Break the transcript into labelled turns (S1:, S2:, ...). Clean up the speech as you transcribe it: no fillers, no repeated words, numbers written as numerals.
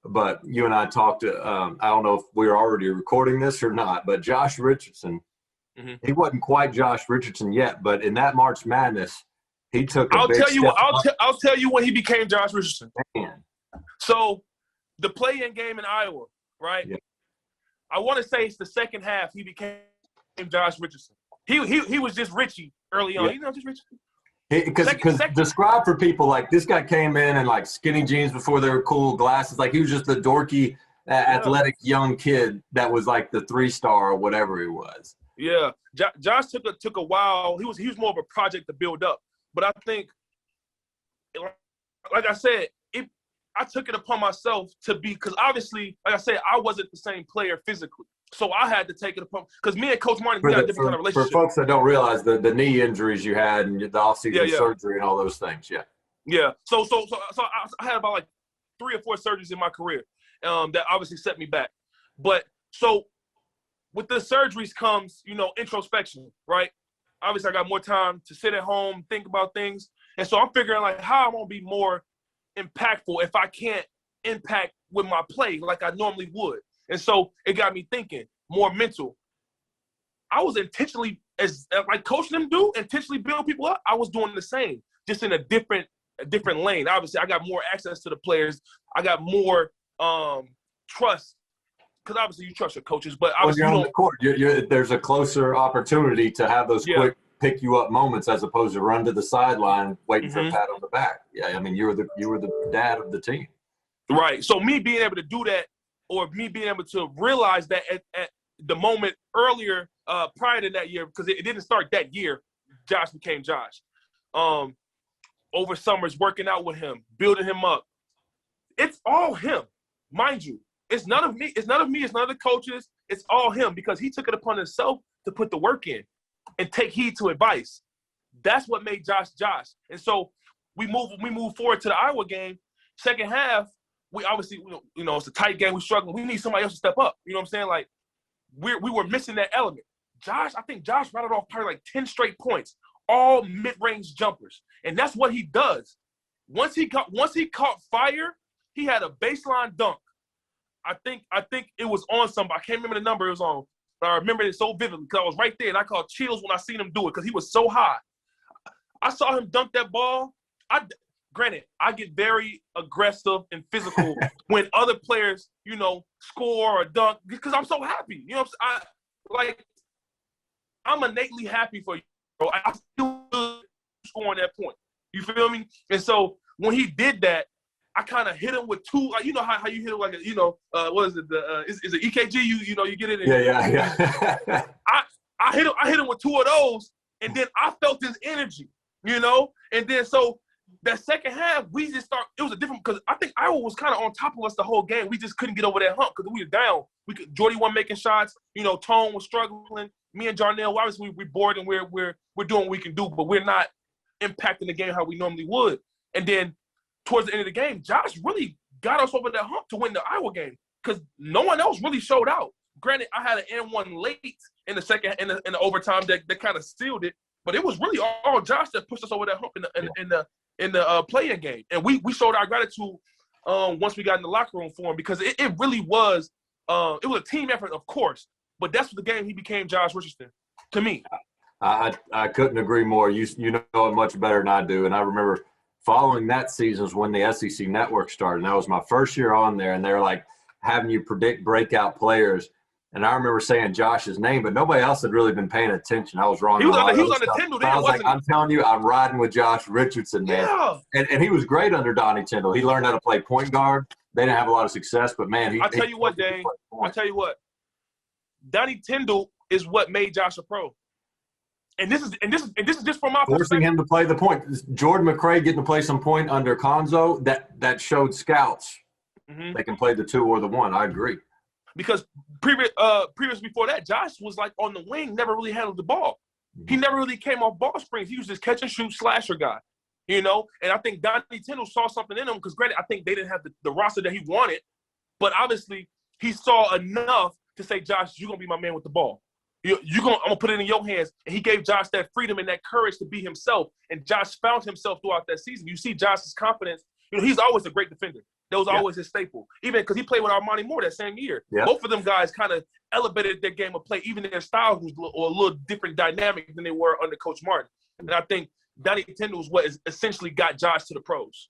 S1: but you and I talked. I don't know if we're already recording this or not, but Josh Richardson, he wasn't quite Josh Richardson yet, but in that March Madness, he took a big step.
S2: I'll tell you when he became Josh Richardson.
S1: Man.
S2: So the play-in game in Iowa, right?
S1: Yeah.
S2: I want to say it's the second half he became Josh Richardson. He was just Richie early on.
S1: Yeah.
S2: You know, just Richie.
S1: Because describe for people, like, this guy came in and like skinny jeans before they were cool, glasses. Like, he was just the dorky, athletic young kid that was like the 3-star or whatever he was.
S2: Yeah, Josh took a while. He was more of a project to build up. But I think, like I said, I took it upon myself to be, because obviously, like I said, I wasn't the same player physically. So I had to take it upon, because me and Coach Martin, we got a different kind of relationship.
S1: For folks that don't realize the knee injuries you had and the offseason surgery and all those things,
S2: Yeah. So I had about like 3 or 4 surgeries in my career that obviously set me back. But so with the surgeries comes, you know, introspection, right? Obviously, I got more time to sit at home, think about things. And so I'm figuring, like, how I'm going to be more impactful if I can't impact with my play like I normally would. And so it got me thinking, more mental. I was intentionally, as like coaching them do, intentionally build people up. I was doing the same, just in a different lane. Obviously, I got more access to the players. I got more trust, because obviously you trust your coaches. But obviously,
S1: when you're on the court, there's a closer opportunity to have those quick pick you up moments, as opposed to run to the sideline waiting for a pat on the back. Yeah, I mean, you were the dad of the team.
S2: Right. So me being able to do that, or me being able to realize that at the moment earlier, prior to that year, because it didn't start that year, Josh became Josh. Over summers, working out with him, building him up. It's all him, mind you. It's none of me. It's none of me. It's none of the coaches. It's all him, because he took it upon himself to put the work in and take heed to advice. That's what made Josh Josh. And so we move forward to the Iowa game. Second half, we obviously, you know, it's a tight game. We're struggling. We need somebody else to step up. You know what I'm saying? Like, we were missing that element. I think Josh rattled off probably like 10 straight points, all mid-range jumpers. And that's what he does. Once he caught fire, he had a baseline dunk. I think it was on somebody. I can't remember the number it was on, but I remember it so vividly because I was right there, and I caught chills when I seen him do it because he was so high. I saw him dunk that ball. Granted, I get very aggressive and physical when other players, you know, score or dunk because I'm so happy. You know, I'm innately happy for you, bro. I feel good scoring that point. You feel me? And so when he did that, I kind of hit him with two. Like, you know how you hit him like what is it? Is it EKG? You know you get it in.
S1: Yeah.
S2: I hit him with 2 of those, and then I felt his energy. You know, and then so. That second half, we just start. It was a different because I think Iowa was kind of on top of us the whole game. We just couldn't get over that hump because we were down. Jordy wasn't making shots. You know, Tone was struggling. Me and Jarnell, obviously, we're bored and we're doing what we can do, but we're not impacting the game how we normally would. And then towards the end of the game, Josh really got us over that hump to win the Iowa game because no one else really showed out. Granted, I had an N1 late in the second in the overtime that kind of sealed it, but it was really all Josh that pushed us over that hump in the play-in game. And we showed our gratitude once we got in the locker room for him because it really was it was a team effort, of course, but that's the game he became Josh Richardson to me.
S1: I couldn't agree more. You know it much better than I do. And I remember following that season was when the SEC Network started. And that was my first year on there, and they were like having you predict breakout players. And I remember saying Josh's name, but nobody else had really been paying attention. I was wrong.
S2: He was on the Tyndall.
S1: I was like, I'm telling you, I'm riding with Josh Richardson, man.
S2: Yeah.
S1: And he was great under Donnie Tyndall. He learned how to play point guard. They didn't have a lot of success, but, man,
S2: I'll tell you what, Dane. I'll tell you what. Donnie Tyndall is what made Josh a pro. And this is just from my perspective.
S1: Forcing him to play the point. Jordan McRae getting to play some point under Konzo, that showed scouts they can play the 2 or the 1. I agree.
S2: Because previous before that, Josh was like on the wing, never really handled the ball. He never really came off ball screens. He was just catch and shoot slasher guy, you know. And I think Donnie Tyndall saw something in him because, granted, I think they didn't have the roster that he wanted, but obviously he saw enough to say, Josh, you're gonna be my man with the ball. I'm gonna put it in your hands. And he gave Josh that freedom and that courage to be himself. And Josh found himself throughout that season. You see Josh's confidence. You know, he's always a great defender. That was always his staple. Even because he played with Armani Moore that same year.
S1: Yeah.
S2: Both of them guys kind of elevated their game of play. Even their styles was a little different dynamic than they were under Coach Martin. And I think Donnie Tyndall was what essentially got Josh to the pros.